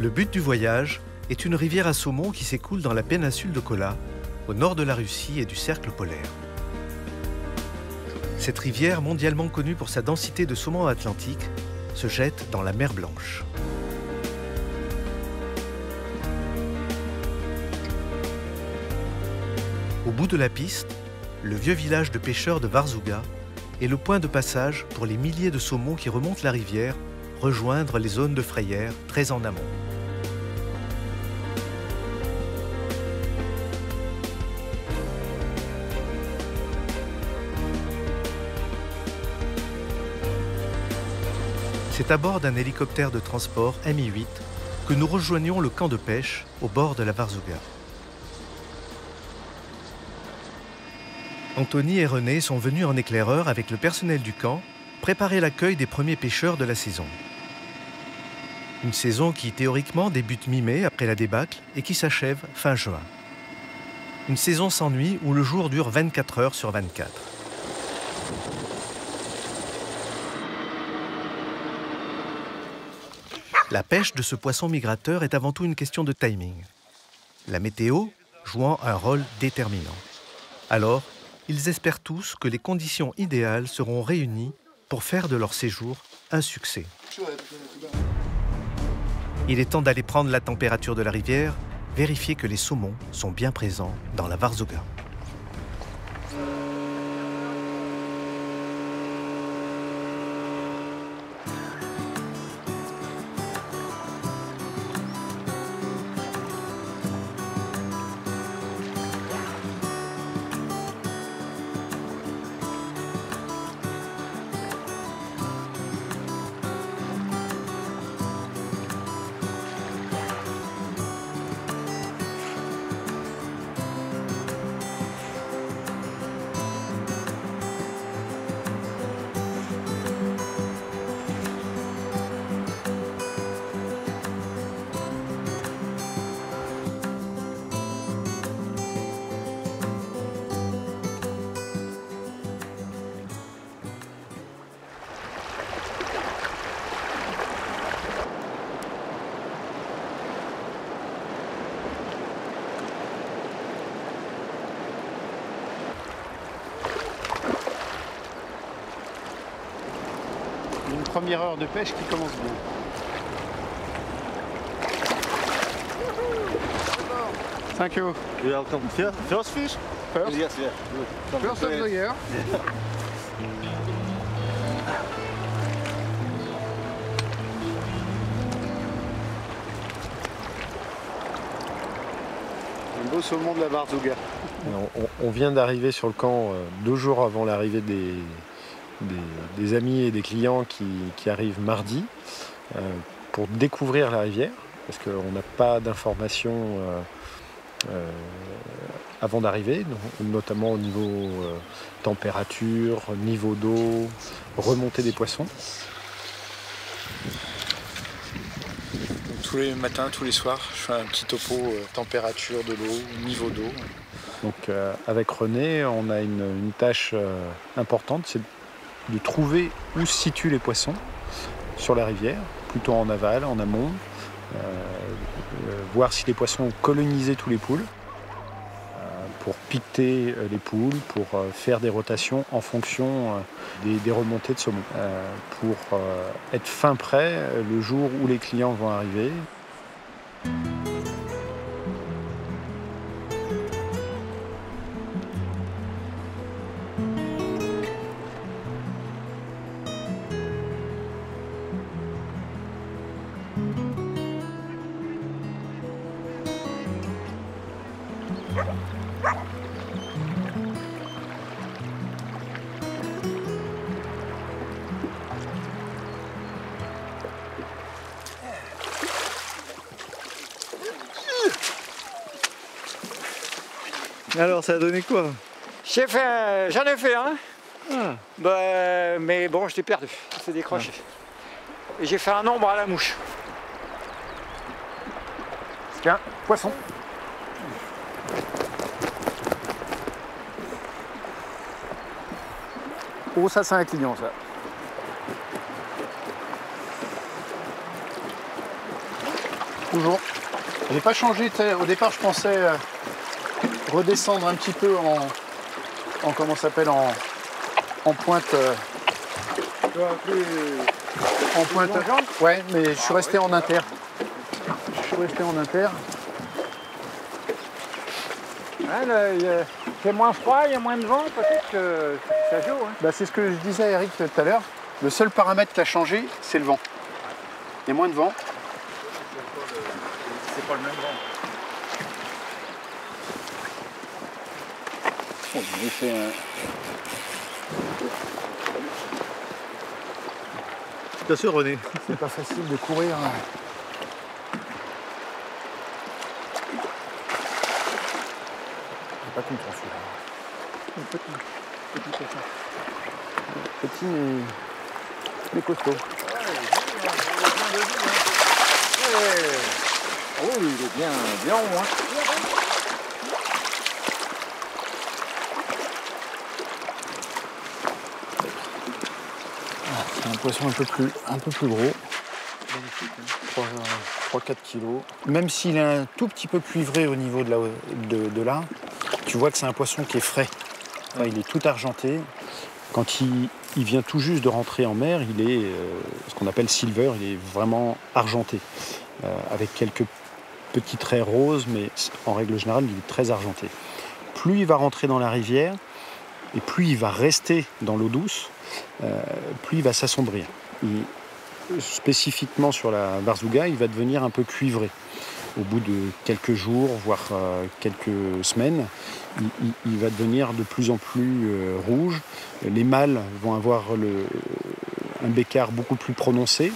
Le but du voyage est une rivière à saumon qui s'écoule dans la péninsule de Kola, au nord de la Russie et du cercle polaire. Cette rivière, mondialement connue pour sa densité de saumon atlantique, se jette dans la mer Blanche. Au bout de la piste, le vieux village de pêcheurs de Varzuga est le point de passage pour les milliers de saumons qui remontent la rivière, rejoindre les zones de frayère très en amont. C'est à bord d'un hélicoptère de transport Mi-8 que nous rejoignons le camp de pêche au bord de la Varzuga. Anthony et René sont venus en éclaireur avec le personnel du camp préparer l'accueil des premiers pêcheurs de la saison. Une saison qui théoriquement débute mi-mai après la débâcle et qui s'achève fin juin. Une saison sans nuit où le jour dure 24 heures sur 24. La pêche de ce poisson migrateur est avant tout une question de timing. La météo jouant un rôle déterminant. Alors, ils espèrent tous que les conditions idéales seront réunies pour faire de leur séjour un succès. Il est temps d'aller prendre la température de la rivière, vérifier que les saumons sont bien présents dans la Varzuga. Une première heure de pêche qui commence bien. Thank you. You're welcome. First fish? First? Yes, yeah. Good. First of the year. Un beau saumon de la Varzuga. On vient d'arriver sur le camp 2 jours avant l'arrivée des amis et des clients qui arrivent mardi pour découvrir la rivière, parce qu'on n'a pas d'informations avant d'arriver, notamment au niveau température, niveau d'eau, remontée des poissons. Tous les matins, tous les soirs, je fais un petit topo température de l'eau, niveau d'eau. Donc avec René, on a une tâche importante, c'est de trouver où se situent les poissons sur la rivière, plutôt en aval, en amont, voir si les poissons ont colonisé tous les poules, pour piqueter les poules, pour faire des rotations en fonction des remontées de saumon, pour être fin prêt le jour où les clients vont arriver. Alors, ça a donné quoi? J'en ai fait un, mais bon, je l'ai perdu, il s'est décroché. Et j'ai fait un ombre à la mouche. Tiens, poisson. Oh, ça c'est un client, ça. toujours. Je n'ai pas changé. Au départ, je pensais redescendre un petit peu en comment ça s'appelle, en pointe. En pointe. Ouais, mais je suis resté en inter. Je suis resté en inter. C'est moins froid, il y a moins de vent, peut-être que ça joue. Hein. Bah, c'est ce que je disais à Eric tout à l'heure. Le seul paramètre qui a changé, c'est le vent. Il y a moins de vent. C'est pas le même vent. J'ai fait un... Bien sûr, René. C'est pas facile de courir. Pas content celui-là. Petit mais costaud. Oh, il est bien au moins. C'est un poisson un peu plus gros. 3-4 kilos. Même s'il est un tout petit peu cuivré au niveau de là, tu vois que c'est un poisson qui est frais. Enfin, il est tout argenté. Quand il vient tout juste de rentrer en mer, il est ce qu'on appelle silver, il est vraiment argenté. Avec quelques petits traits roses, mais en règle générale, il est très argenté. Plus il va rentrer dans la rivière, et plus il va rester dans l'eau douce, plus il va s'assombrir. Spécifiquement sur la Varzuga, il va devenir un peu cuivré. Au bout de quelques jours, voire quelques semaines, il va devenir de plus en plus rouge. Les mâles vont avoir un bécard beaucoup plus prononcé.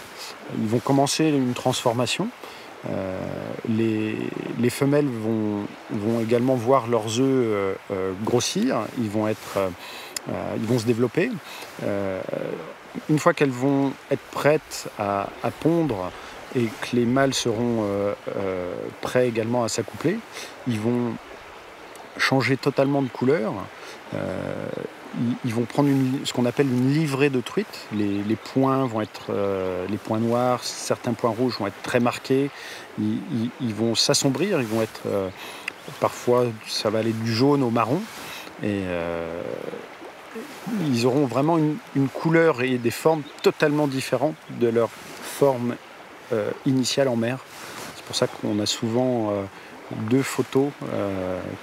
Ils vont commencer une transformation. Les femelles vont également voir leurs œufs grossir. Ils vont se développer. Une fois qu'elles vont être prêtes à pondre et que les mâles seront prêts également à s'accoupler, ils vont changer totalement de couleur. Ils vont prendre ce qu'on appelle une livrée de truite. Les points vont être les points noirs, certains points rouges vont être très marqués. Ils vont s'assombrir, ils vont être parfois ça va aller du jaune au marron et ils auront vraiment une couleur et des formes totalement différentes de leur forme initiale en mer. C'est pour ça qu'on a souvent deux photos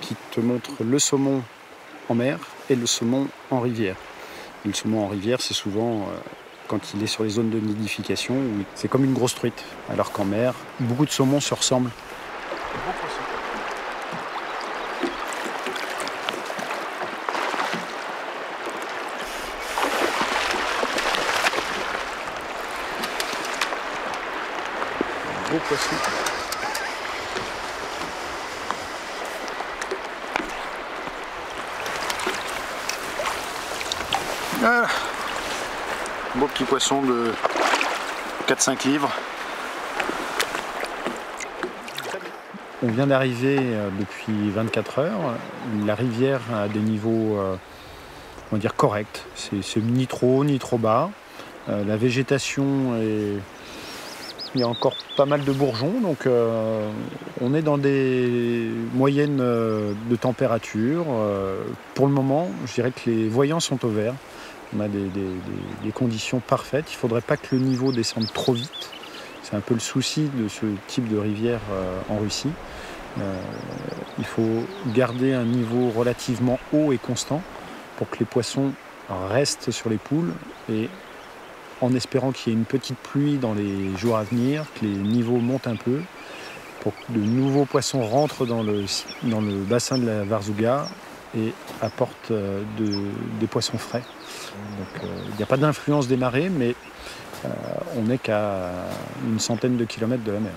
qui te montrent le saumon en mer et le saumon en rivière. Et le saumon en rivière, c'est souvent quand il est sur les zones de nidification, où c'est comme une grosse truite, alors qu'en mer, beaucoup de saumons se ressemblent. Beau poisson. Ah, beau petit poisson de 4-5 livres. On vient d'arriver depuis 24 heures. La rivière a des niveaux on va dire corrects. C'est ni trop haut ni trop bas. La végétation est... Il y a encore pas mal de bourgeons, donc on est dans des moyennes de température. Pour le moment, je dirais que les voyants sont au vert. On a des conditions parfaites. Il ne faudrait pas que le niveau descende trop vite. C'est un peu le souci de ce type de rivière en Russie. Il faut garder un niveau relativement haut et constant pour que les poissons restent sur les poules et en espérant qu'il y ait une petite pluie dans les jours à venir, que les niveaux montent un peu, pour que de nouveaux poissons rentrent dans le bassin de la Varzuga et apportent des poissons frais. Donc il n'y a pas d'influence des marées, mais on n'est qu'à une centaine de kilomètres de la mer.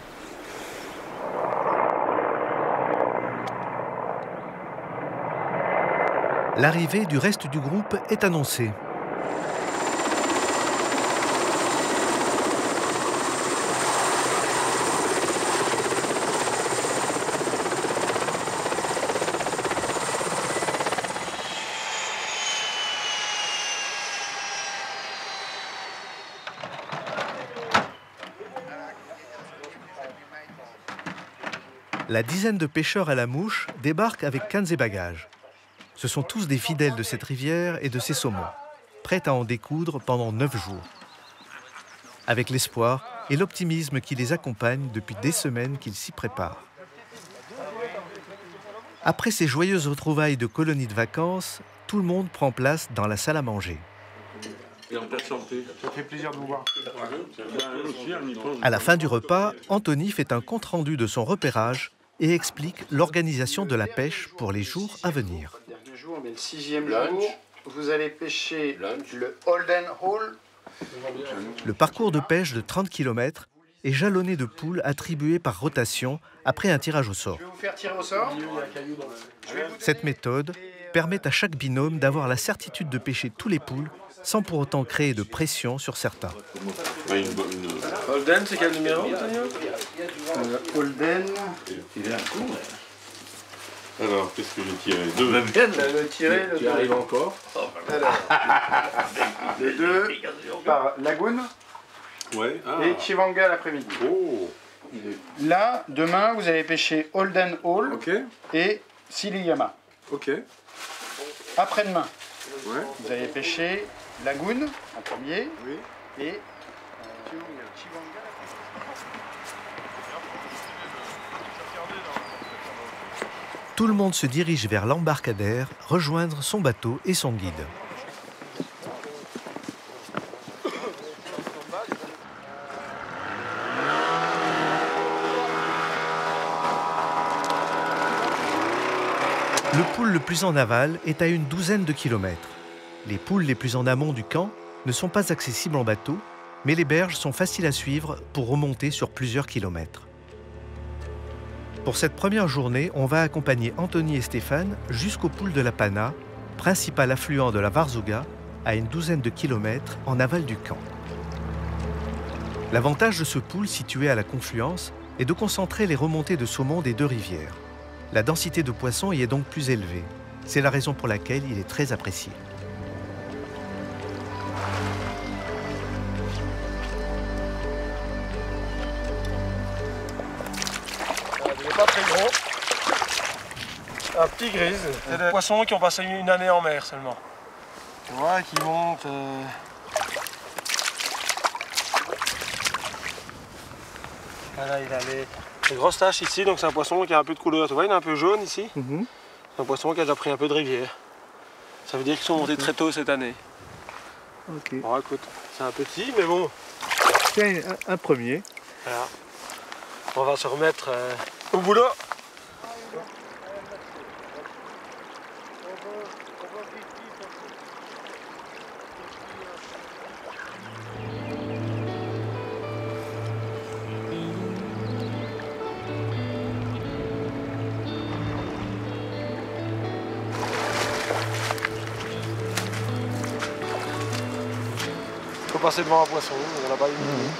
L'arrivée du reste du groupe est annoncée. La dizaine de pêcheurs à la mouche débarquent avec cannes et bagages. Ce sont tous des fidèles de cette rivière et de ses saumons, prêts à en découdre pendant 9 jours. Avec l'espoir et l'optimisme qui les accompagnent depuis des semaines qu'ils s'y préparent. Après ces joyeuses retrouvailles de colonies de vacances, tout le monde prend place dans la salle à manger. Ça fait plaisir de vous voir. À la fin du repas, Anthony fait un compte-rendu de son repérage et explique l'organisation de la pêche pour les jours à venir. Le 6e jour, vous allez pêcher le Holden Hole. Le parcours de pêche de 30 km est jalonné de poules attribuées par rotation après un tirage au sort. Je vais vous faire tirer au sort. Cette méthode permet à chaque binôme d'avoir la certitude de pêcher tous les poules sans pour autant créer de pression sur certains. Holden, c'est quel numéro? Holden. Alors, qu'est-ce que j'ai tiré? 2. Le tiré, le 2. Arrive encore. Alors, les 2 par Lagoon Ouais. Ah. et Chivanga l'après-midi. Oh. Là, demain, vous allez pêcher Holden Hole Ok. et Siliyama. Ok. Après-demain, Ouais. vous allez pêcher Lagoon en premier Oui. et Chivanga. Tout le monde se dirige vers l'embarcadère, rejoindre son bateau et son guide. Le pool le plus en aval est à une douzaine de kilomètres. Les poules les plus en amont du camp ne sont pas accessibles en bateau, mais les berges sont faciles à suivre pour remonter sur plusieurs kilomètres. Pour cette première journée, on va accompagner Anthony et Stéphane jusqu'au pool de la Pana, principal affluent de la Varzuga, à une douzaine de kilomètres en aval du camp. L'avantage de ce pool situé à la confluence est de concentrer les remontées de saumon des deux rivières. La densité de poissons y est donc plus élevée. C'est la raison pour laquelle il est très apprécié. Il n'est pas très gros. Un petit grise. C'est des poissons qui ont passé une année en mer seulement. Tu vois, qui montent. Voilà, il a les grosses taches ici, donc c'est un poisson qui a un peu de couleur. Tu vois, il est un peu jaune ici. C'est un poisson qui a déjà pris un peu de rivière. Ça veut dire qu'ils sont montés très tôt cette année. Ok. Bon, écoute, c'est un petit, mais bon. Tiens, un premier. Voilà. On va se remettre au boulot. Il faut passer devant un poisson, on n'a pas eu de minute.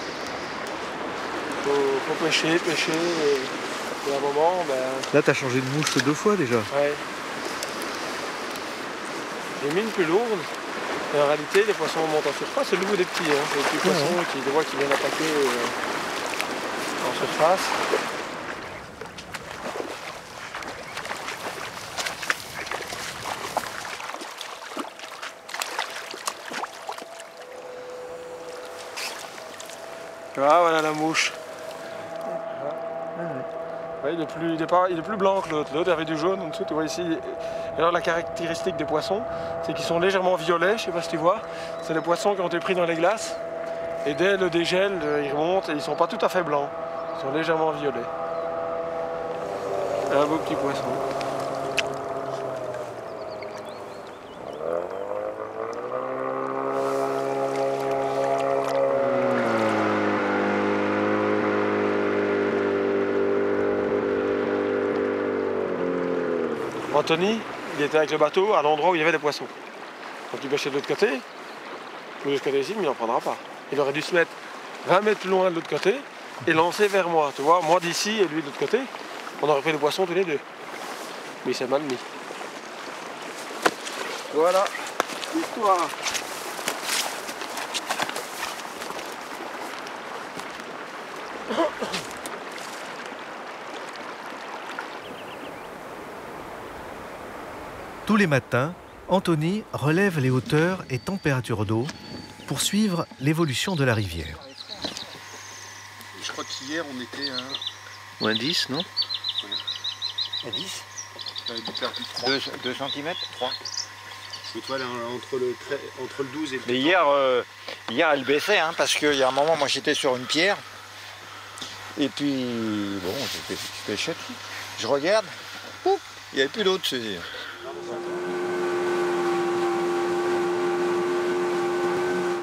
Faut pêcher, et à un moment, ben... Là, tu as changé de mouche 2 fois déjà. Ouais. J'ai mis une plus lourde, et en réalité, les poissons montent en surface, c'est le goût des petits, hein. C'est les petits poissons qui, des fois, qui viennent attaquer en surface. Ah, voilà la mouche. Ouais, il est plus blanc que l'autre. L'autre avait du jaune en dessous, tu vois ici. Et alors la caractéristique des poissons, c'est qu'ils sont légèrement violets, je sais pas si tu vois. C'est les poissons qui ont été pris dans les glaces. Et dès le dégel, ils remontent et ils sont pas tout à fait blancs. Ils sont légèrement violets. Un beau petit poisson. Anthony, il était avec le bateau à l'endroit où il y avait des poissons. Quand il pêchait de l'autre côté, de l'autre côté ici, mais il n'en prendra pas. Il aurait dû se mettre 20 mètres plus loin de l'autre côté et lancer vers moi. Tu vois, moi d'ici et lui de l'autre côté, on aurait pris des poissons tous les deux. Mais il s'est mal mis. Voilà, l'histoire. les matins, Anthony relève les hauteurs et températures d'eau pour suivre l'évolution de la rivière. Je crois qu'hier on était à Moins 10, non? À 10 perdu 3. 2 cm 3. C'est toi là, entre le 12 et le 14. Mais hier elle baissait, hein, parce qu'il y a un moment, moi j'étais sur une pierre. Et puis, bon, j'étais choqué. Je regarde, il n'y avait plus d'eau dessus.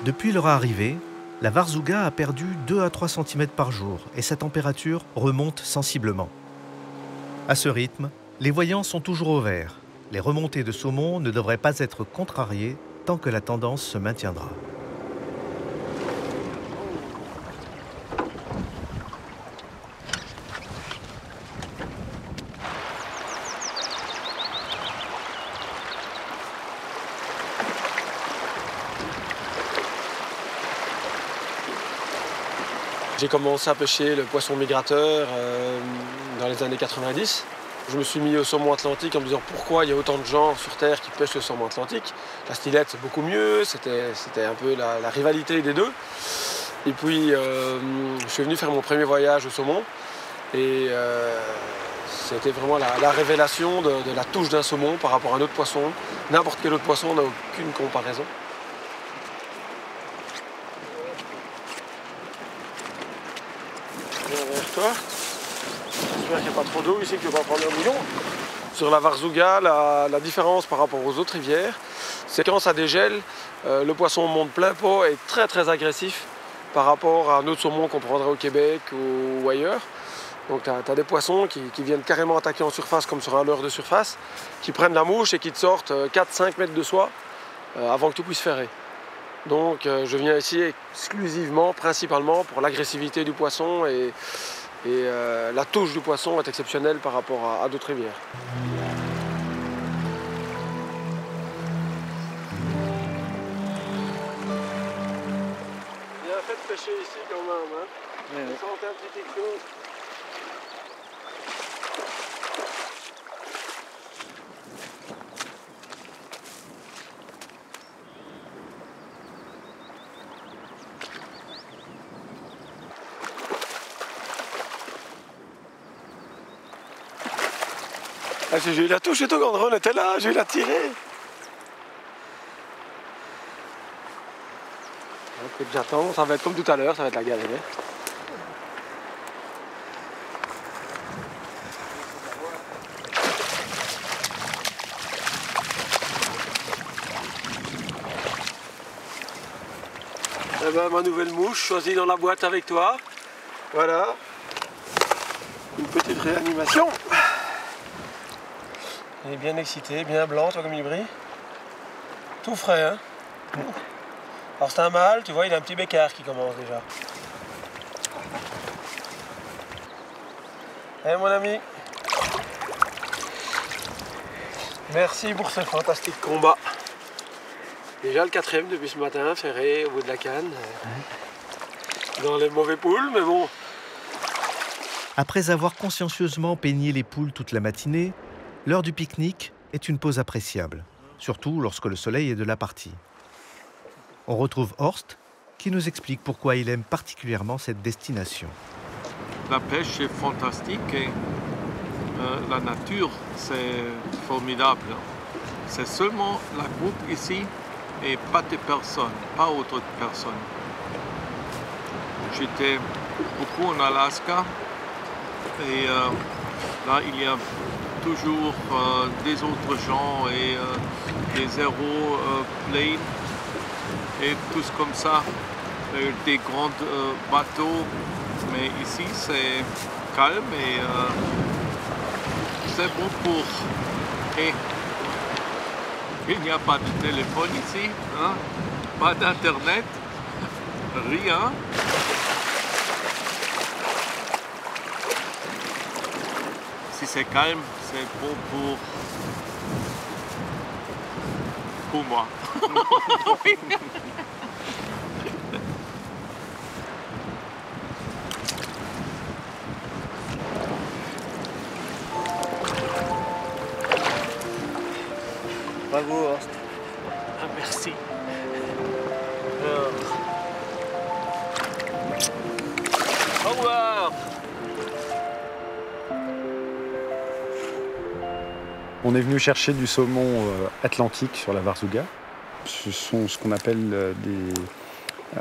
Depuis leur arrivée, la Varzuga a perdu 2 à 3 cm par jour et sa température remonte sensiblement. À ce rythme, les voyants sont toujours au vert. Les remontées de saumon ne devraient pas être contrariées tant que la tendance se maintiendra. J'ai commencé à pêcher le poisson migrateur dans les années 90. Je me suis mis au saumon atlantique en me disant pourquoi il y a autant de gens sur Terre qui pêchent le saumon atlantique. La stylette c'est beaucoup mieux, c'était un peu la rivalité des deux. Et puis je suis venu faire mon premier voyage au saumon et c'était vraiment la révélation de la touche d'un saumon par rapport à un autre poisson. N'importe quel autre poisson n'a aucune comparaison. Vers toi. J'espère qu'il n'y a pas trop d'eau ici, que tu vas pas prendre un bouillon. Sur la Varzuga, la différence par rapport aux autres rivières, c'est que quand ça dégèle, le poisson monte plein pot et est très très agressif par rapport à un autre saumon qu'on prendrait au Québec ou ailleurs. Donc tu as des poissons qui viennent carrément attaquer en surface comme sur un leurre de surface, qui prennent la mouche et qui te sortent 4-5 mètres de soi avant que tu puisses ferrer. Donc je viens ici exclusivement, principalement pour l'agressivité du poisson et la touche du poisson est exceptionnelle par rapport à d'autres rivières. Bien fait de pêcher ici quand même, hein. Oui. Vous sentez un petit écho. Ah, j'ai eu la touche et tout quand Ron était là, j'ai eu la tirée. Écoute, j'attends, ça va être comme tout à l'heure, ça va être la galère. Eh ben, ma nouvelle mouche choisie dans la boîte avec toi. Voilà. Une petite réanimation. Elle est bien excitée, bien blanc, toi comme il brille. Tout frais, hein. Alors c'est un mâle, tu vois, il a un petit bécard qui commence déjà. Eh mon ami. Merci pour ce fantastique combat. Déjà le 4e depuis ce matin, ferré au bout de la canne. Dans les mauvais poules, mais bon. Après avoir consciencieusement peigné les poules toute la matinée, l'heure du pique-nique est une pause appréciable, surtout lorsque le soleil est de la partie. On retrouve Horst, qui nous explique pourquoi il aime particulièrement cette destination. La pêche est fantastique et la nature, c'est formidable. C'est seulement la groupe ici et pas de personnes, pas autres personnes. J'étais beaucoup en Alaska et là, il y a toujours des autres gens et des aéroplanes et tout comme ça, des grands bateaux. Mais ici, c'est calme et c'est bon pour... Et il n'y a pas de téléphone ici, hein? Pas d'internet, rien. Si c'est calme, c'est bon pour moi. Bravo, Horst. Ah, merci. Alors. Au revoir. On est venu chercher du saumon atlantique sur la Varzuga. Ce sont ce qu'on appelle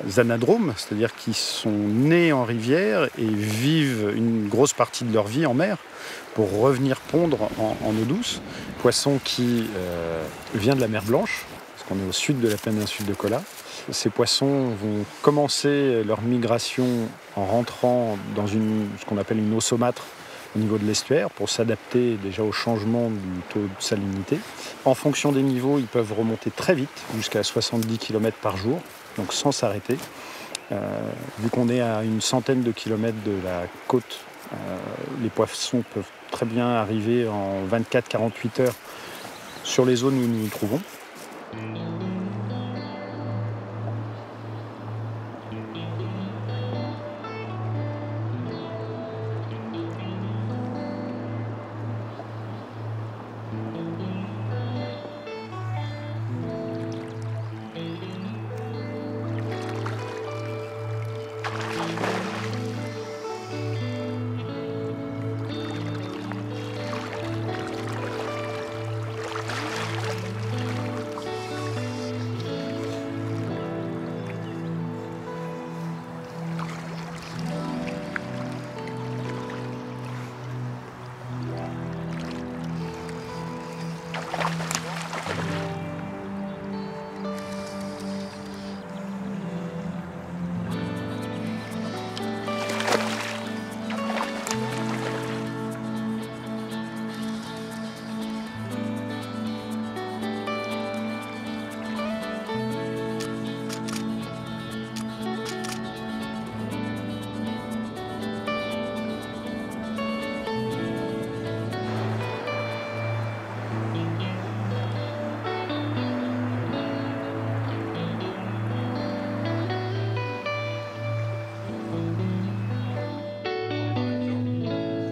des anadromes, c'est-à-dire qui sont nés en rivière et vivent une grosse partie de leur vie en mer pour revenir pondre en eau douce. Poisson qui vient de la mer Blanche, parce qu'on est au sud de la péninsule de Kola. Ces poissons vont commencer leur migration en rentrant dans ce qu'on appelle une eau saumâtre au niveau de l'estuaire pour s'adapter déjà au changement du taux de salinité. En fonction des niveaux, ils peuvent remonter très vite, jusqu'à 70 km par jour, donc sans s'arrêter. Vu qu'on est à une centaine de kilomètres de la côte, les poissons peuvent très bien arriver en 24-48 heures sur les zones où nous nous trouvons.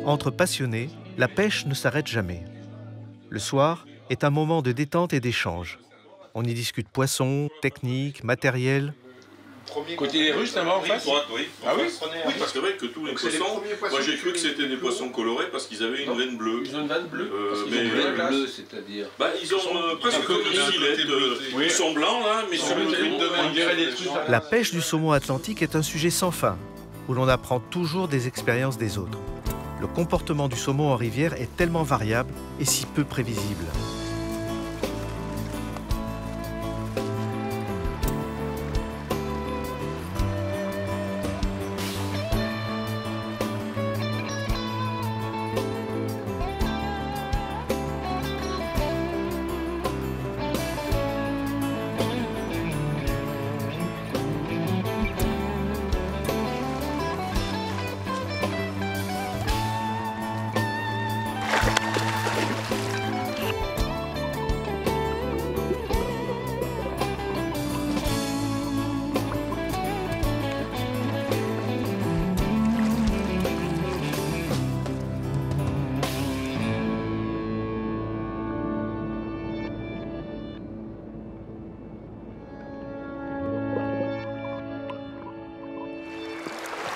Entre passionnés, la pêche ne s'arrête jamais. Le soir est un moment de détente et d'échange. On y discute poissons, techniques, matériel. Côté des Russes, là-bas, en face? Oui. Ah oui? Oui, parce que vrai que tous les poissons, moi j'ai cru que c'était des poissons colorés parce qu'ils avaient une veine bleue. Ils ont une veine bleue. Mais bleue, c'est-à-dire? bah, ils ont presque comme une filette. Ils sont blancs là, mais sur une truc de On dirait des trucs. La pêche du saumon atlantique est un sujet sans fin, où l'on apprend toujours des expériences des autres. Le comportement du saumon en rivière est tellement variable et si peu prévisible.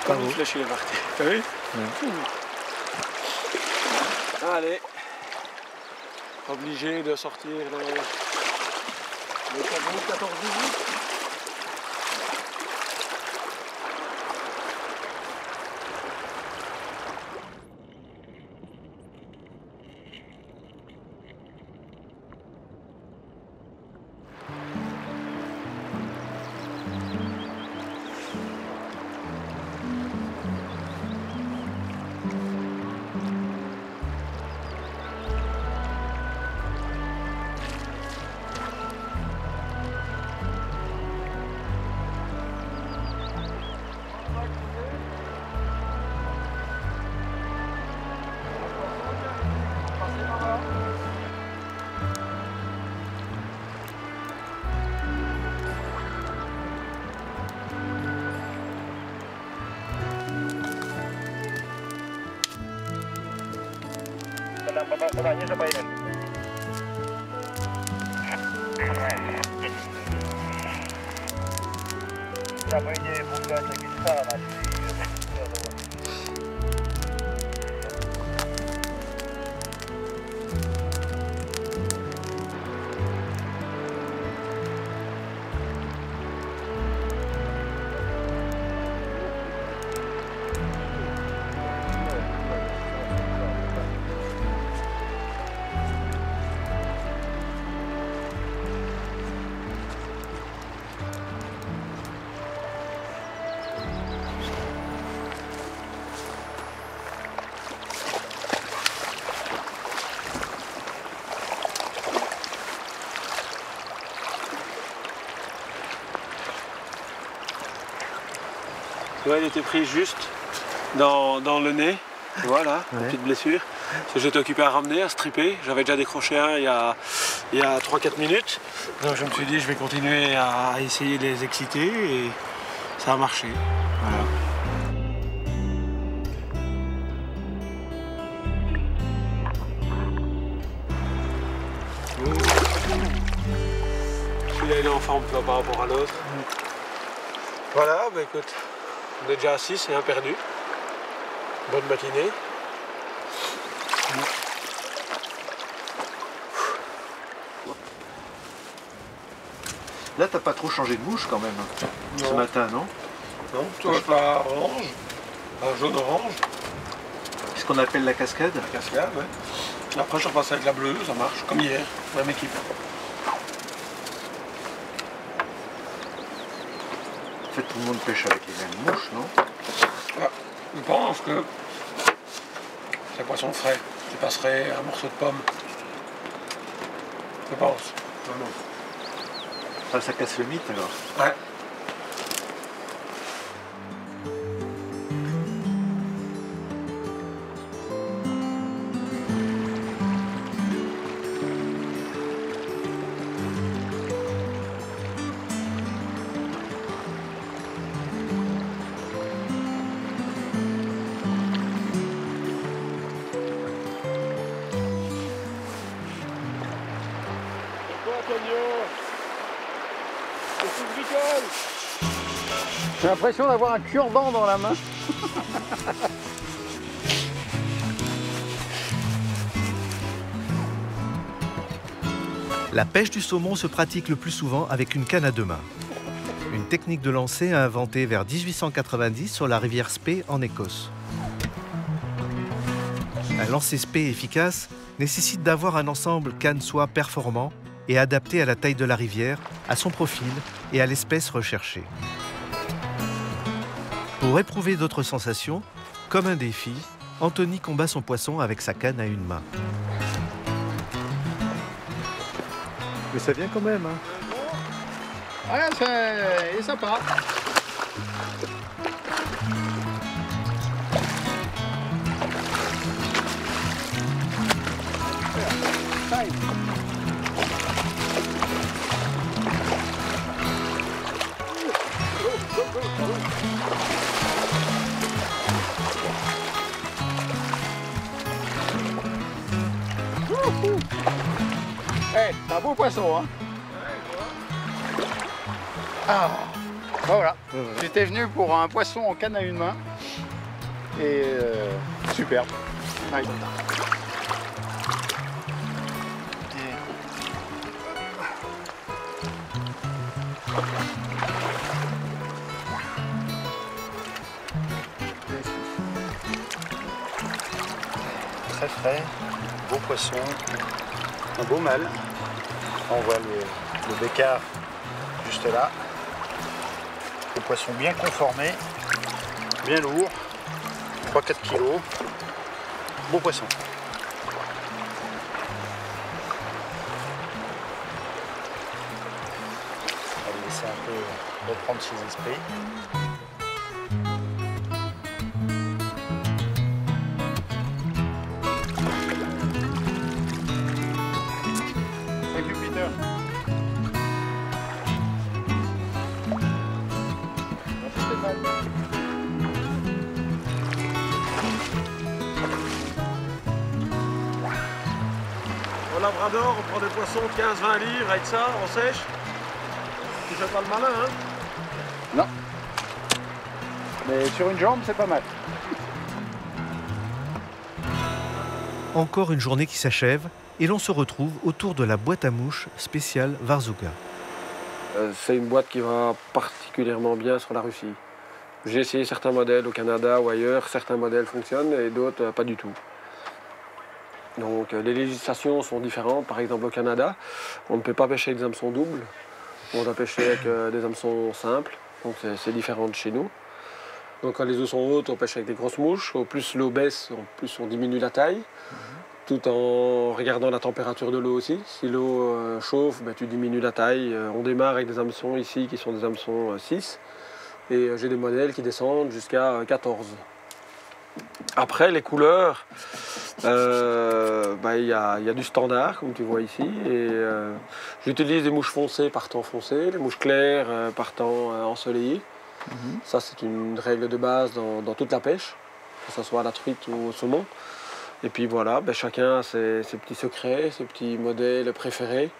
Comme une flèche, il est parti. T'as vu? Allez. Obligé de sortir le 14-18. Ouais, il était pris juste dans le nez, tu vois là, petite blessure. Parce que j'étais occupé à ramener, à stripper. J'avais déjà décroché un il y a 3-4 minutes. Donc je me suis dit je vais continuer à essayer de les exciter et ça a marché. Voilà. Celui-là il est en forme par rapport à l'autre. Voilà, bah écoute. On est déjà à 6 et un perdu. Bonne matinée. Là, t'as pas trop changé de mouche quand même, ce matin, non? Non, toi, pas orange, jaune-orange. C'est ce qu'on appelle la cascade? La cascade, ouais. Après, je suis repassé avec la bleue, ça marche, comme hier, même équipe. En fait, tout le monde pêche avec les mêmes mouches, non? Ah, je pense que c'est poisson frais, qui passerait un morceau de pomme. Je pense, vraiment. Ah, ça casse le mythe alors? Ouais. J'ai l'impression d'avoir un cure-dent dans la main. La pêche du saumon se pratique le plus souvent avec une canne à deux mains. Une technique de lancer inventée vers 1890 sur la rivière Spey en Écosse. Un lancer Spey efficace nécessite d'avoir un ensemble canne-soie performant et adapté à la taille de la rivière, à son profil et à l'espèce recherchée. Pour éprouver d'autres sensations, comme un défi, Anthony combat son poisson avec sa canne à une main. Mais ça vient quand même, hein? Ouais, c'est sympa. Hey, c'est un beau poisson, hein? Ah, voilà. J'étais venu pour un poisson en canne à une main. Et superbe. Ouais. Très frais, beau poisson, un beau mâle. On voit le bécard juste là. Le poisson bien conformé, bien lourd, 3-4 kilos. Beau poisson. On va le laisser un peu reprendre ses esprits. Au Labrador, on prend des poissons de 15-20 livres avec ça, on sèche. Tu fais pas le malin, hein? Non. Mais sur une jambe, c'est pas mal. Encore une journée qui s'achève et l'on se retrouve autour de la boîte à mouches spéciale Varzuga. C'est une boîte qui va particulièrement bien sur la Russie. J'ai essayé certains modèles au Canada ou ailleurs, certains modèles fonctionnent et d'autres pas du tout. Donc les législations sont différentes. Par exemple au Canada, on ne peut pas pêcher avec des hameçons doubles, on doit pêcher avec des hameçons simples, donc c'est différent de chez nous. Donc quand les eaux sont hautes, on pêche avec des grosses mouches. Au plus l'eau baisse, au plus on diminue la taille, tout en regardant la température de l'eau aussi. Si l'eau chauffe, ben, tu diminues la taille. On démarre avec des hameçons ici qui sont des hameçons 6. Et j'ai des modèles qui descendent jusqu'à 14. Après, les couleurs, y a du standard, comme tu vois ici. Et j'utilise des mouches foncées partant foncées, les mouches claires partant ensoleillées. Ça, c'est une règle de base dans toute la pêche, que ce soit à la truite ou au saumon. Et puis voilà, chacun a ses petits secrets, ses petits modèles préférés.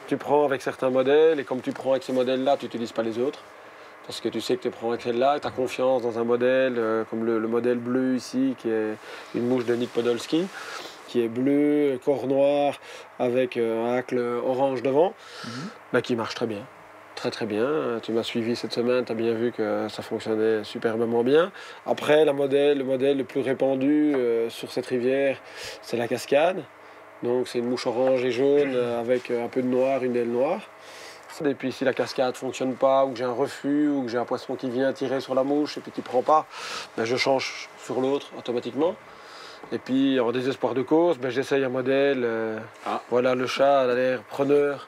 Tu prends avec certains modèles, et comme tu prends avec ces modèles-là, tu n'utilises pas les autres. Parce que tu sais que tu prends avec celle-là, tu as confiance dans un modèle, comme le modèle bleu ici, qui est une mouche de Nick Podolsky, qui est bleu, corps noir, avec un hacle orange devant, qui marche très bien. Très très bien. Tu m'as suivi cette semaine, tu as bien vu que ça fonctionnait superbement bien. Après, le modèle le plus répandu sur cette rivière, c'est la cascade. Donc c'est une mouche orange et jaune avec un peu de noir, une aile noire. Et puis si la cascade ne fonctionne pas, ou que j'ai un refus, ou que j'ai un poisson qui vient tirer sur la mouche et puis qui ne prend pas, je change sur l'autre automatiquement. Et puis en désespoir de cause, j'essaye un modèle. Voilà, le chat a l'air preneur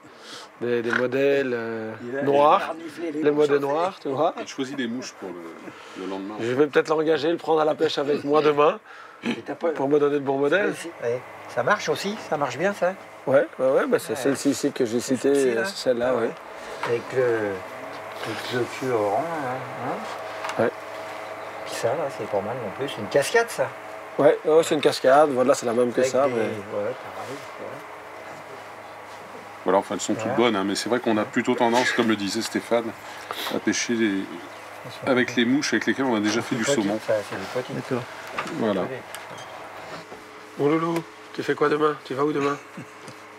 des modèles noirs, les modèles noirs, tu vois. Il choisit des mouches pour le lendemain. Je vais peut-être l'engager, le prendre à la pêche avec moi demain, pour me donner de bons modèles. Ça marche aussi, ça marche bien ça. Ouais, c'est celle-ci ici que j'ai citée, c'est celle-là, oui. Avec le cul orange, hein. Ouais. Puis ça, là, c'est pas mal non plus. C'est une cascade, ça. Ouais, c'est une cascade, voilà, c'est la même que ça. Ouais, pareil. Voilà, enfin, elles sont toutes bonnes, hein, mais c'est vrai qu'on a plutôt tendance, comme le disait Stéphane, à pêcher avec les mouches avec lesquelles on a déjà fait du saumon. D'accord. Voilà. Bon loulou, tu fais quoi demain? Tu vas où demain?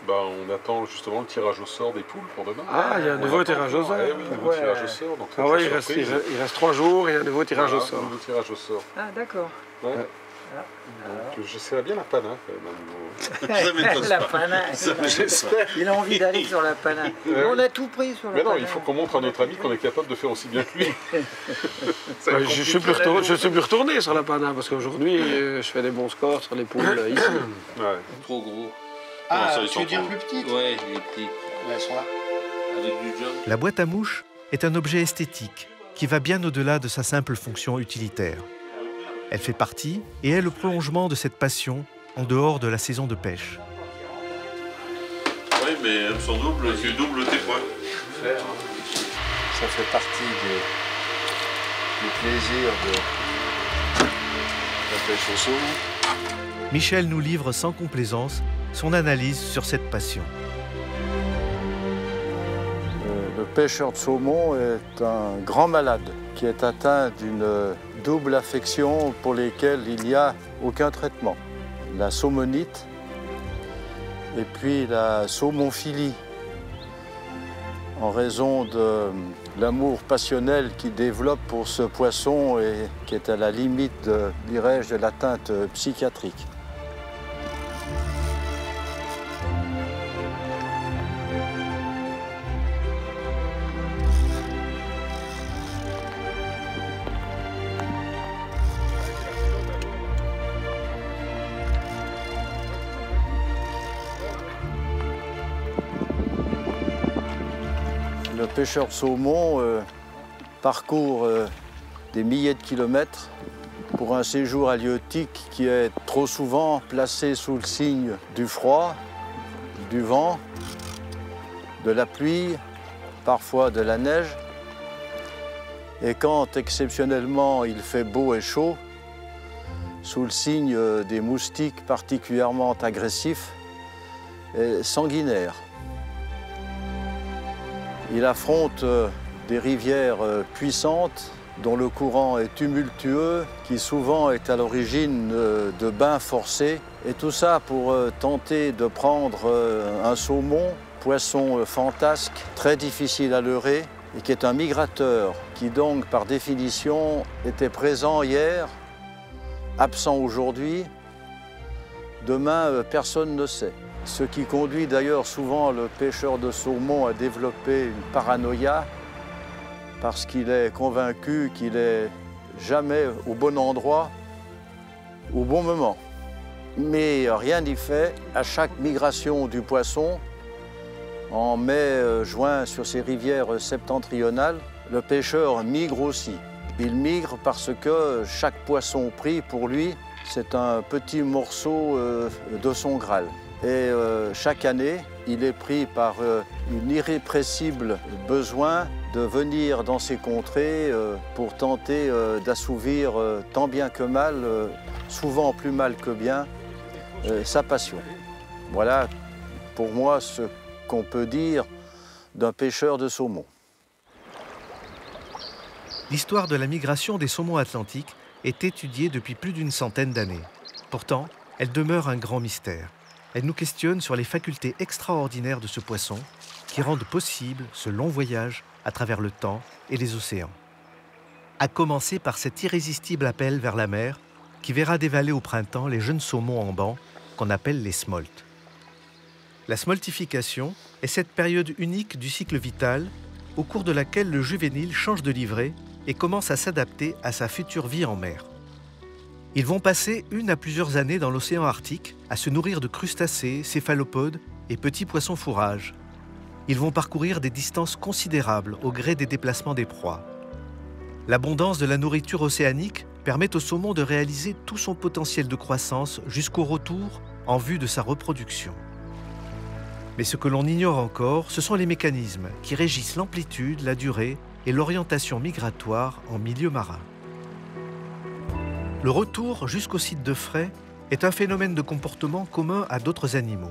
On attend justement le tirage au sort des poules pour demain. Ah, il y a un nouveau tirage au sort. Oui, un nouveau tirage au sort. Donc il reste 3 jours et il y a un nouveau tirage au sort. Un nouveau tirage au sort. Ah, d'accord. Ouais. Donc j'essaierai bien la pana quand même. La pana. J'espère. Il a envie d'aller sur la pana. On a tout pris sur la pana. Mais non, il faut qu'on montre à notre ami qu'on est capable de faire aussi bien que lui. Je suis plus retourné sur la pana parce qu'aujourd'hui je fais des bons scores sur les poules ici. Ouais. Trop gros. Ah, tu veux dire plus petites? Ouais, les petites. Elles sont là. Avec du jump. La boîte à mouches est un objet esthétique qui va bien au-delà de sa simple fonction utilitaire. Elle fait partie et est le prolongement de cette passion en dehors de la saison de pêche. Oui, mais elles sont doubles, tu doubles tes points. Ça fait partie du plaisir de la pêche au saumon. Michel nous livre sans complaisance son analyse sur cette passion. Le pêcheur de saumon est un grand malade qui est atteint d'une double affection pour lesquelles il n'y a aucun traitement. La saumonite et puis la saumonphilie, en raison de l'amour passionnel qu'il développe pour ce poisson et qui est à la limite, dirais-je, de l'atteinte psychiatrique. Le pêcheur de saumon parcourt des milliers de kilomètres pour un séjour halieutique qui est trop souvent placé sous le signe du froid, du vent, de la pluie, parfois de la neige. Et quand exceptionnellement il fait beau et chaud, sous le signe des moustiques particulièrement agressifs et sanguinaires. Il affronte des rivières puissantes, dont le courant est tumultueux, qui souvent est à l'origine de bains forcés. Et tout ça pour tenter de prendre un saumon, poisson fantasque, très difficile à leurrer, et qui est un migrateur, qui donc par définition était présent hier, absent aujourd'hui. Demain, personne ne sait. Ce qui conduit d'ailleurs souvent le pêcheur de saumon à développer une paranoïa, parce qu'il est convaincu qu'il n'est jamais au bon endroit, au bon moment. Mais rien n'y fait, à chaque migration du poisson, en mai-juin sur ces rivières septentrionales, le pêcheur migre aussi. Il migre parce que chaque poisson pris, pour lui, c'est un petit morceau de son Graal. Et chaque année, il est pris par une irrépressible besoin de venir dans ces contrées pour tenter d'assouvir tant bien que mal, souvent plus mal que bien, sa passion. Voilà pour moi ce qu'on peut dire d'un pêcheur de saumon. L'histoire de la migration des saumons atlantiques est étudiée depuis plus d'une centaine d'années. Pourtant, elle demeure un grand mystère. Elle nous questionne sur les facultés extraordinaires de ce poisson qui rendent possible ce long voyage à travers le temps et les océans. À commencer par cet irrésistible appel vers la mer qui verra dévaler au printemps les jeunes saumons en banc qu'on appelle les smolts. La smoltification est cette période unique du cycle vital au cours de laquelle le juvénile change de livret et commence à s'adapter à sa future vie en mer. Ils vont passer 1 à plusieurs années dans l'océan Arctique à se nourrir de crustacés, céphalopodes et petits poissons fourrages. Ils vont parcourir des distances considérables au gré des déplacements des proies. L'abondance de la nourriture océanique permet au saumon de réaliser tout son potentiel de croissance jusqu'au retour en vue de sa reproduction. Mais ce que l'on ignore encore, ce sont les mécanismes qui régissent l'amplitude, la durée et l'orientation migratoire en milieu marin. Le retour jusqu'au site de frai est un phénomène de comportement commun à d'autres animaux.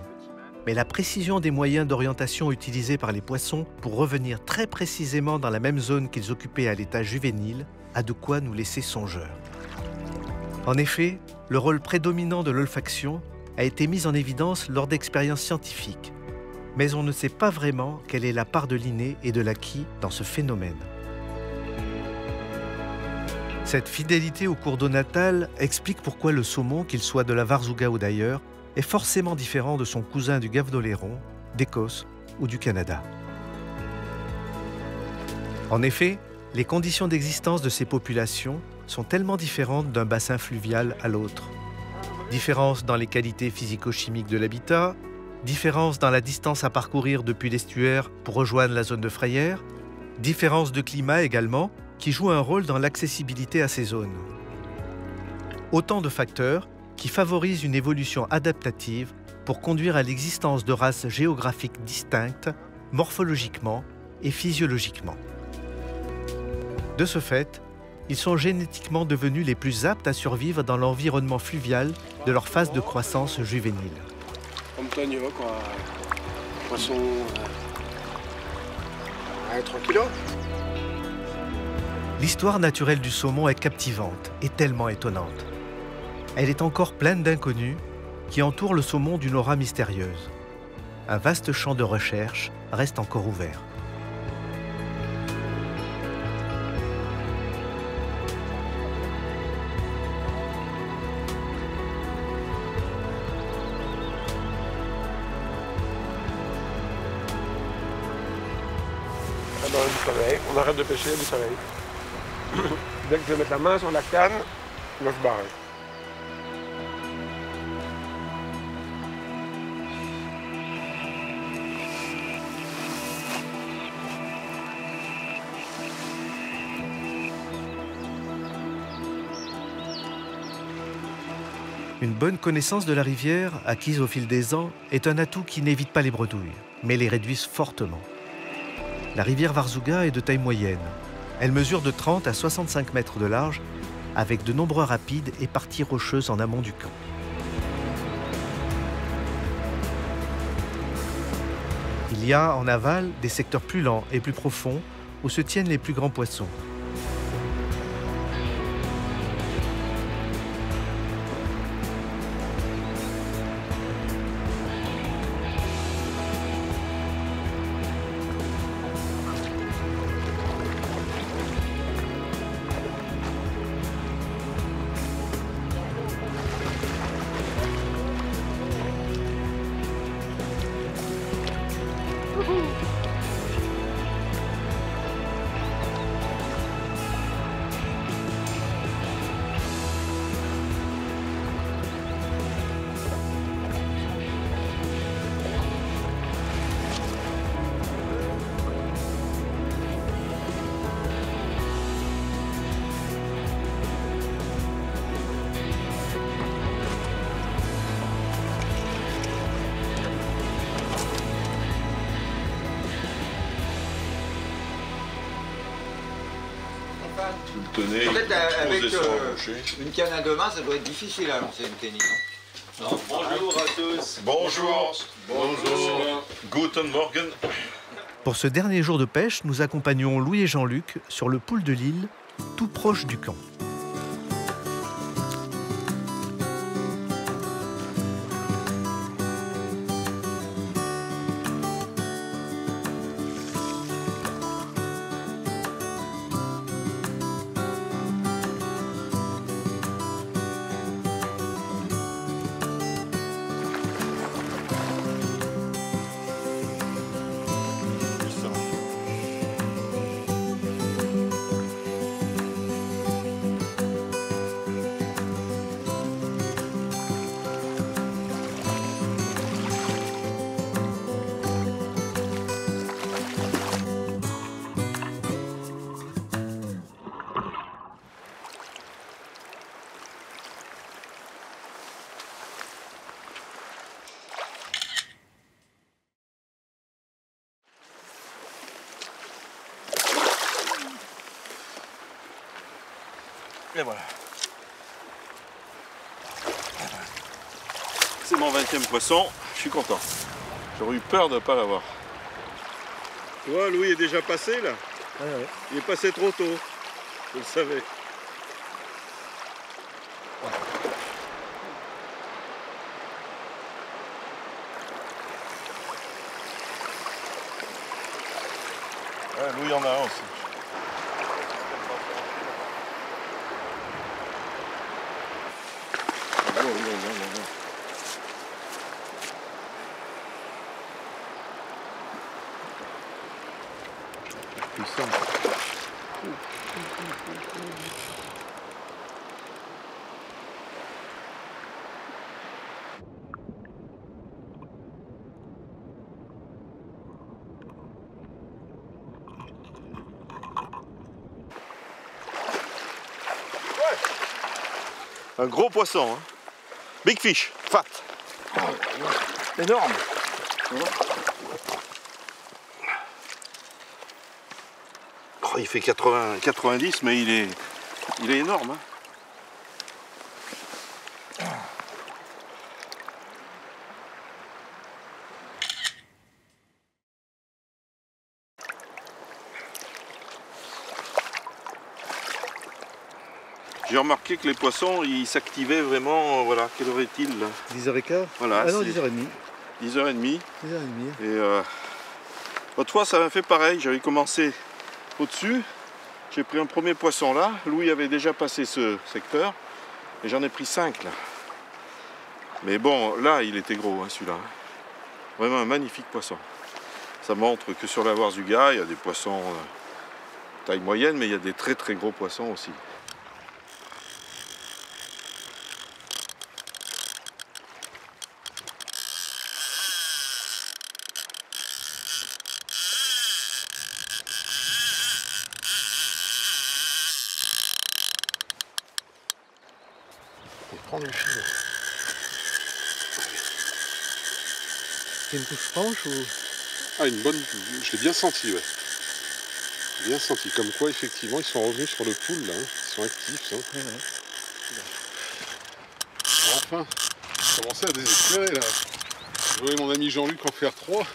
Mais la précision des moyens d'orientation utilisés par les poissons pour revenir très précisément dans la même zone qu'ils occupaient à l'état juvénile a de quoi nous laisser songeurs. En effet, le rôle prédominant de l'olfaction a été mis en évidence lors d'expériences scientifiques. Mais on ne sait pas vraiment quelle est la part de l'inné et de l'acquis dans ce phénomène. Cette fidélité au cours d'eau natale explique pourquoi le saumon, qu'il soit de la Varzuga ou d'ailleurs, est forcément différent de son cousin du Gave d'Oléron, d'Écosse ou du Canada. En effet, les conditions d'existence de ces populations sont tellement différentes d'un bassin fluvial à l'autre. Différence dans les qualités physico-chimiques de l'habitat, différence dans la distance à parcourir depuis l'estuaire pour rejoindre la zone de frayère, différence de climat également, qui jouent un rôle dans l'accessibilité à ces zones. Autant de facteurs qui favorisent une évolution adaptative pour conduire à l'existence de races géographiques distinctes, morphologiquement et physiologiquement. De ce fait, ils sont génétiquement devenus les plus aptes à survivre dans l'environnement fluvial de leur phase de croissance juvénile. Comme Tonio, quoi. Poisson... 3 kilos. L'histoire naturelle du saumon est captivante et tellement étonnante. Elle est encore pleine d'inconnus qui entourent le saumon d'une aura mystérieuse. Un vaste champ de recherche reste encore ouvert. Dans le soleil, on arrête de pêcher du soleil. Dès que je vais mettre la main sur la canne, je me barre. Une bonne connaissance de la rivière, acquise au fil des ans, est un atout qui n'évite pas les bredouilles, mais les réduisent fortement. La rivière Varzuga est de taille moyenne. Elle mesure de 30 à 65 mètres de large, avec de nombreux rapides et parties rocheuses en amont du camp. Il y a en aval des secteurs plus lents et plus profonds où se tiennent les plus grands poissons. Tu le tenais, Peut-être avec posais sur un rocher. une canne à deux mains, ça doit être difficile à lancer une tennis. Non, Bonjour à tous. Bonjour. Bonjour. Guten Morgen. Pour ce dernier jour de pêche, nous accompagnons Louis et Jean-Luc sur le pool de l'île, tout proche du camp. Et voilà. C'est mon 20e poisson, je suis content. J'aurais eu peur de ne pas l'avoir. Tu vois, Louis est déjà passé là. Ouais. Il est passé trop tôt, je le savais. Ouais, Louis en a un aussi. Un gros poisson, hein. Big fish, fat. Énorme. Oh, il fait 90, mais il est énorme. Hein. J'ai remarqué que les poissons, ils s'activaient vraiment, voilà, quelle heure est-il là? 10h15. Voilà, Ah non, c'est 10h30. 10h30. 10h30. Et l'autre fois, ça m'a fait pareil, j'avais commencé au-dessus, j'ai pris un premier poisson là, Louis avait déjà passé ce secteur, et j'en ai pris 5 là. Mais bon, là, il était gros, hein, celui-là. Vraiment un magnifique poisson. Ça montre que sur la Warzuga, il y a des poissons taille moyenne, mais il y a des très très gros poissons aussi. Prends le fil. C'est une touche franche ou... Ah, une bonne... Je l'ai bien senti, ouais. Bien senti. Comme quoi, effectivement, ils sont revenus sur le pool, là. Hein. Ils sont actifs, hein. Ouais. Enfin, je commençais à désespérer, là. Je voyais mon ami Jean-Luc en faire 3.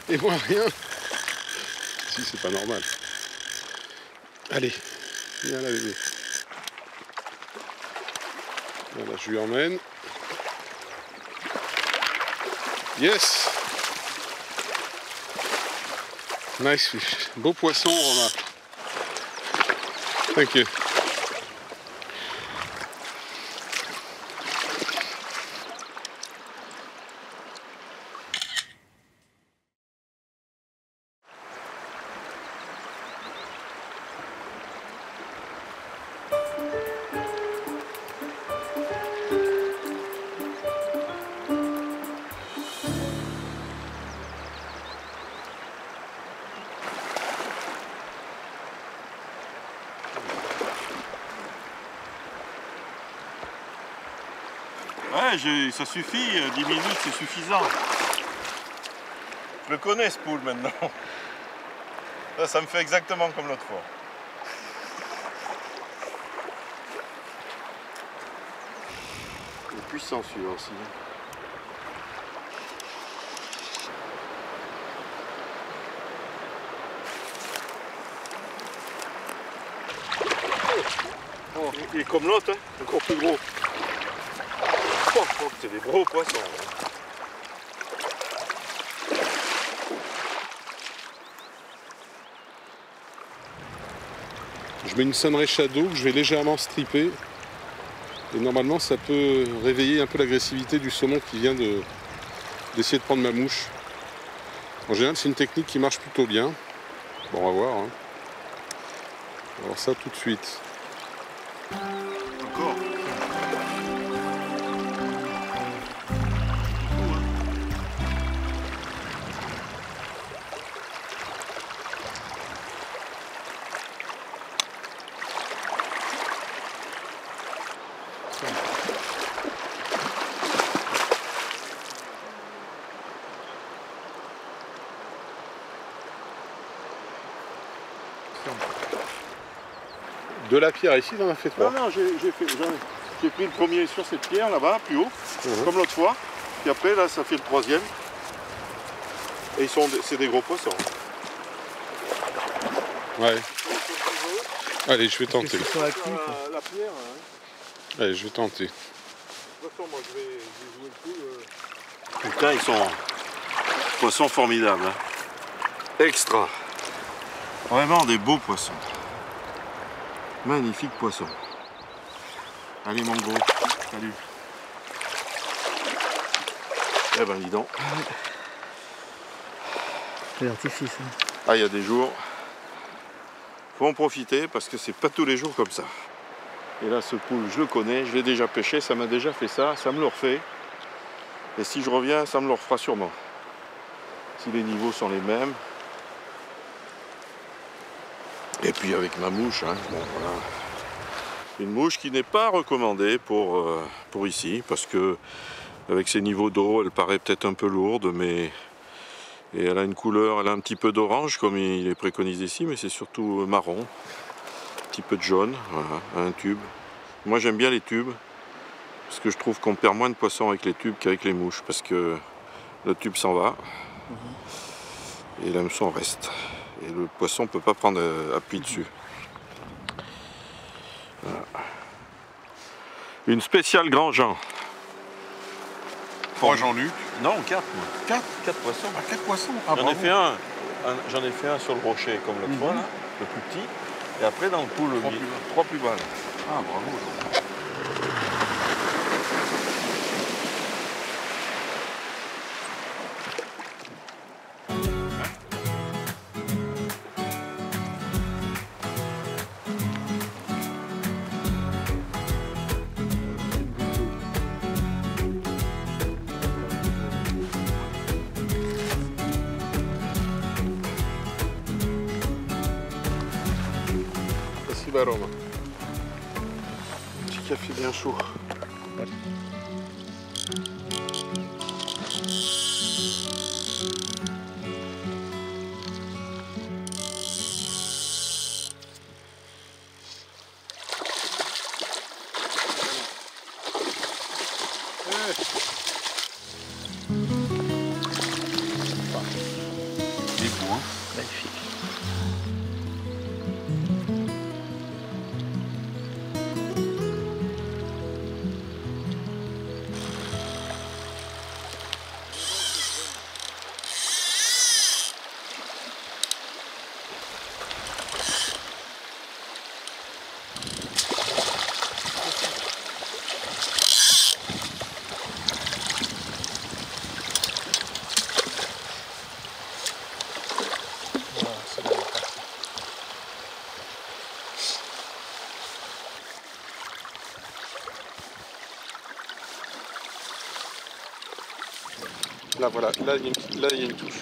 Et moi, rien. Si, c'est pas normal. Allez, viens là, bébé. Voilà, je lui emmène. Yes! Nice fish. Beau poisson, Romain. Thank you. Ouais, ça suffit, 10 minutes c'est suffisant. Je le connais ce pool maintenant. Là, ça me fait exactement comme l'autre fois. puissant celui-là aussi. Oh, il est comme l'autre, hein, encore plus gros. Oh, c'est des gros poissons. Hein. Je mets une Sunray Shadow que je vais légèrement stripper. Et normalement, ça peut réveiller un peu l'agressivité du saumon qui vient d'essayer de prendre ma mouche. En général, c'est une technique qui marche plutôt bien. Bon, on va voir. Hein. On va voir ça tout de suite. Encore. De la pierre ici, t'en as fait 3. Non, j'ai pris le premier sur cette pierre là-bas, plus haut, comme l'autre fois. Puis après, là, ça fait le troisième. Et c'est des gros poissons. Ouais. Allez, je vais tenter. La pierre, hein. Allez, je vais tenter. De toute façon, moi, je vais jouer le coup. Putain, ils sont poissons formidables. Hein. Extra. Vraiment des beaux poissons. Magnifique poisson. Allez mon gros, salut. Eh ben dis donc. C'est l'artifice. Hein. Ah, il y a des jours, faut en profiter parce que c'est pas tous les jours comme ça. Et là, ce poule, je le connais, je l'ai déjà pêché, ça m'a déjà fait ça me le refait. Et si je reviens, ça me le refera sûrement. Si les niveaux sont les mêmes. Et puis avec ma mouche, hein, bon, voilà. Une mouche qui n'est pas recommandée pour ici, parce que avec ses niveaux d'eau, elle paraît peut-être un peu lourde, mais et elle a une couleur, elle a un petit peu d'orange comme il est préconisé ici, mais c'est surtout marron, un petit peu de jaune, voilà, un tube. Moi j'aime bien les tubes, parce que je trouve qu'on perd moins de poissons avec les tubes qu'avec les mouches, parce que le tube s'en va et l'hameçon reste. Et le poisson ne peut pas prendre appui dessus. Voilà. Une spéciale Grand Jean. 3 Jean-Luc. Non, 4. 4 poissons. Ah, 4 poissons. Ah, J'en ai fait un sur le rocher, comme l'autre fois, là, le plus petit. Et après, dans le pool, 3 plus bas. Ah, bravo. Roma. Petit café bien chaud. Il est beau, hein. Magnifique. Là, voilà, là, il y a une touche.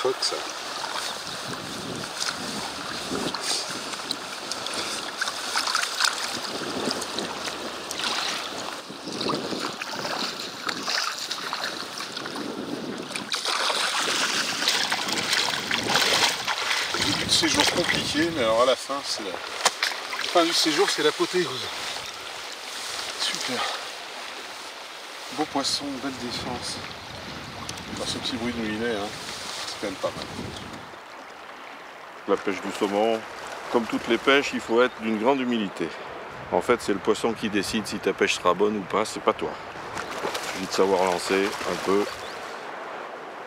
phoque, ça. Début de séjour compliqué, mais alors à la fin, c'est la fin du séjour, c'est l'apothéose. Super. Beau poisson, belle défense. Par ce petit bruit de moulinet, hein, c'est quand même pas mal. La pêche du saumon, comme toutes les pêches, il faut être d'une grande humilité. En fait, c'est le poisson qui décide si ta pêche sera bonne ou pas, c'est pas toi. Il suffit de savoir lancer un peu.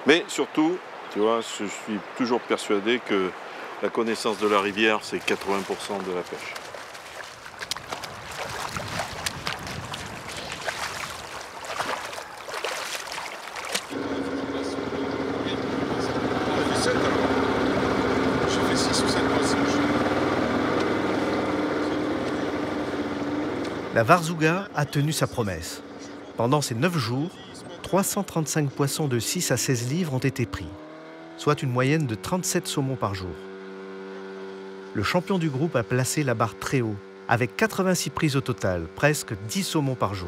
Mais surtout, tu vois, je suis toujours persuadé que la connaissance de la rivière, c'est 80% de la pêche. La Varzouga a tenu sa promesse. Pendant ces 9 jours, 335 poissons de 6 à 16 livres ont été pris, soit une moyenne de 37 saumons par jour. Le champion du groupe a placé la barre très haut, avec 86 prises au total, presque 10 saumons par jour.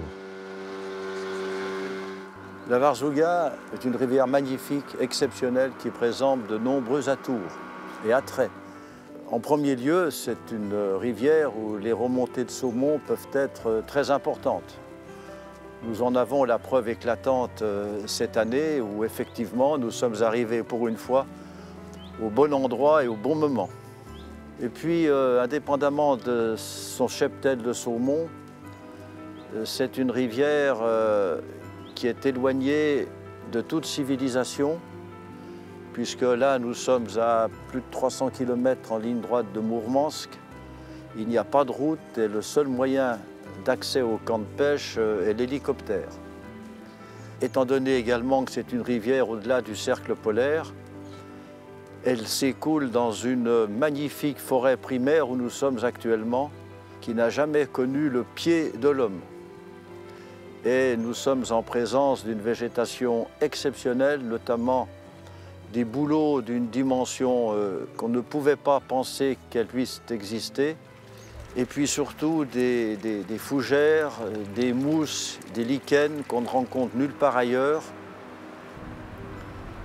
La Varzouga est une rivière magnifique, exceptionnelle, qui présente de nombreux atours et attraits. En premier lieu, c'est une rivière où les remontées de saumon peuvent être très importantes. Nous en avons la preuve éclatante cette année où effectivement nous sommes arrivés pour une fois au bon endroit et au bon moment. Et puis, indépendamment de son cheptel de saumon, c'est une rivière qui est éloignée de toute civilisation, puisque là, nous sommes à plus de 300 km en ligne droite de Mourmansk. Il n'y a pas de route et le seul moyen d'accès au camp de pêche est l'hélicoptère. Étant donné également que c'est une rivière au-delà du cercle polaire, elle s'écoule dans une magnifique forêt primaire où nous sommes actuellement, qui n'a jamais connu le pied de l'homme. Et nous sommes en présence d'une végétation exceptionnelle, notamment des bouleaux d'une dimension qu'on ne pouvait pas penser qu'elle puisse exister, et puis surtout des fougères, des mousses, des lichens qu'on ne rencontre nulle part ailleurs.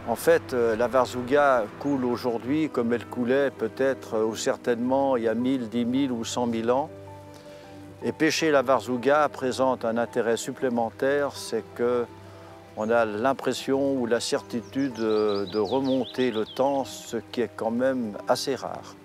En fait, la Varzouga coule aujourd'hui comme elle coulait peut-être ou certainement il y a 1000, 10 000 ou 100 000 ans. Et pêcher la Varzouga présente un intérêt supplémentaire, c'est qu'on a l'impression ou la certitude de remonter le temps, ce qui est quand même assez rare.